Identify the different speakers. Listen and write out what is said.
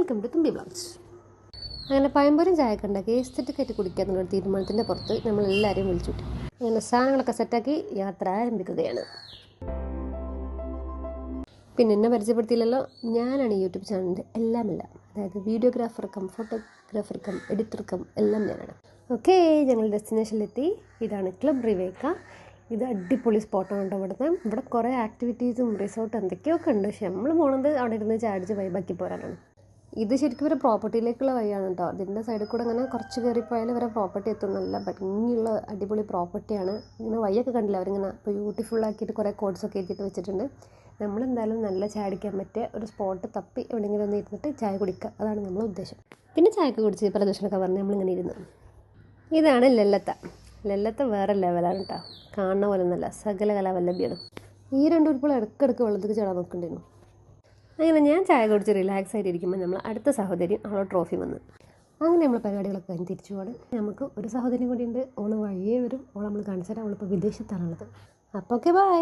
Speaker 1: Welcome to തുമ്പി blogs. അങ്ങനെ പഴംപൊരിയും ചായയൊക്കെ ഉണ്ടാക്കി എസ്തെറ്റിക് ആയിട്ട് കുടിക്കാന്നുള്ള തീരുമാനത്തിൻ്റെ പുറത്ത് നമ്മളെല്ലാവരെയും വിളിച്ചു വിട്ടു. അങ്ങനെ സാധനങ്ങളൊക്കെ സെറ്റാക്കി യാത്ര ആരംഭിക്കുകയാണ്. പിന്നെ എന്നെ പരിചയപ്പെടുത്തിയില്ലല്ലോ, ഞാനാണ് യൂട്യൂബ് ചാനലിൻ്റെ എല്ലാമെല്ലാം, അതായത് videographer come photographer cum editor come എല്ലാം ഞാനാണ്. ഓക്കെ, ഞങ്ങൾ ഡെസ്റ്റിനേഷനിലെത്തി. ഇതാണ് ക്ലബ് റിവേക്ക. ഇത് അടിപൊളി സ്പോട്ടാണ് കേട്ടോ. ഇവിടെ കുറേ ആക്ടിവിറ്റീസും റിസോർട്ട് എന്തൊക്കെയൊക്കെ ഉണ്ട്. പക്ഷെ നമ്മൾ പോണത് അവിടെ ഇരുന്ന് ചാടിച്ച് വൈബാക്കി പോരാനാണ്. ഇത് ശരിക്കും ഒരു പ്രോപ്പർട്ടിയിലേക്കുള്ള വഴിയാണ് കേട്ടോ. അതിൻ്റെ സൈഡിൽ കൂടെ ഇങ്ങനെ കുറച്ച് കയറിപ്പോയാൽ ഇവരെ പ്രോപ്പർട്ടി എത്തും. നല്ല ഭംഗിയുള്ള അടിപൊളി പ്രോപ്പർട്ടിയാണ്. ഇങ്ങനെ വഴിയൊക്കെ കണ്ടില്ല, അവരിങ്ങനെ ബ്യൂട്ടിഫുള്ളാക്കിയിട്ട് കുറേ കോഡ്സൊക്കെ എഴുതിയിട്ട് വെച്ചിട്ടുണ്ട്. നമ്മളെന്തായാലും നല്ല ചാടിക്കാൻ പറ്റിയ ഒരു സ്പോട്ട് തപ്പി എവിടെയെങ്കിലും ഒന്ന് ഇരുന്നിട്ട് ചായ കുടിക്കുക, അതാണ് നമ്മളെ ഉദ്ദേശം. പിന്നെ ചായക്ക് കുടിച്ച് പ്രദർശനമൊക്കെ പറഞ്ഞ് നമ്മളിങ്ങനെ ഇരുന്ന്. ഇതാണ് ലല്ലത്ത വേറെ ലെവലാണ് കേട്ടോ. കാണുന്ന പോലെ ഒന്നല്ല, സകല കലാവല്ലഭ്യാണ്. ഈ രണ്ട് ഉരുപ്പോൾ ഇടയ്ക്കിടയ്ക്ക് വെള്ളത്തിൽ ചാടാൻ നോക്കണ്ടായിരുന്നു. അങ്ങനെ ഞാൻ ചായ കുടിച്ച് റിലാക്സ് ആയിട്ടിരിക്കുമ്പോൾ നമ്മൾ അടുത്ത സഹോദരി അവളെ ട്രോഫി വന്ന്. അങ്ങനെ നമ്മൾ പരിപാടികളൊക്കെ കഴിഞ്ഞ് തിരിച്ചു പോവാണ്. നമുക്ക് ഒരു സഹോദരിയും കൂടി ഉണ്ട്. ഓള് വഴിയേ വരും. ഓളെ നമ്മൾ കാണിച്ചു തരാം. അവളിപ്പോൾ വിദേശത്താണുള്ളത്. അപ്പോൾ ഓക്കെ, ബൈ.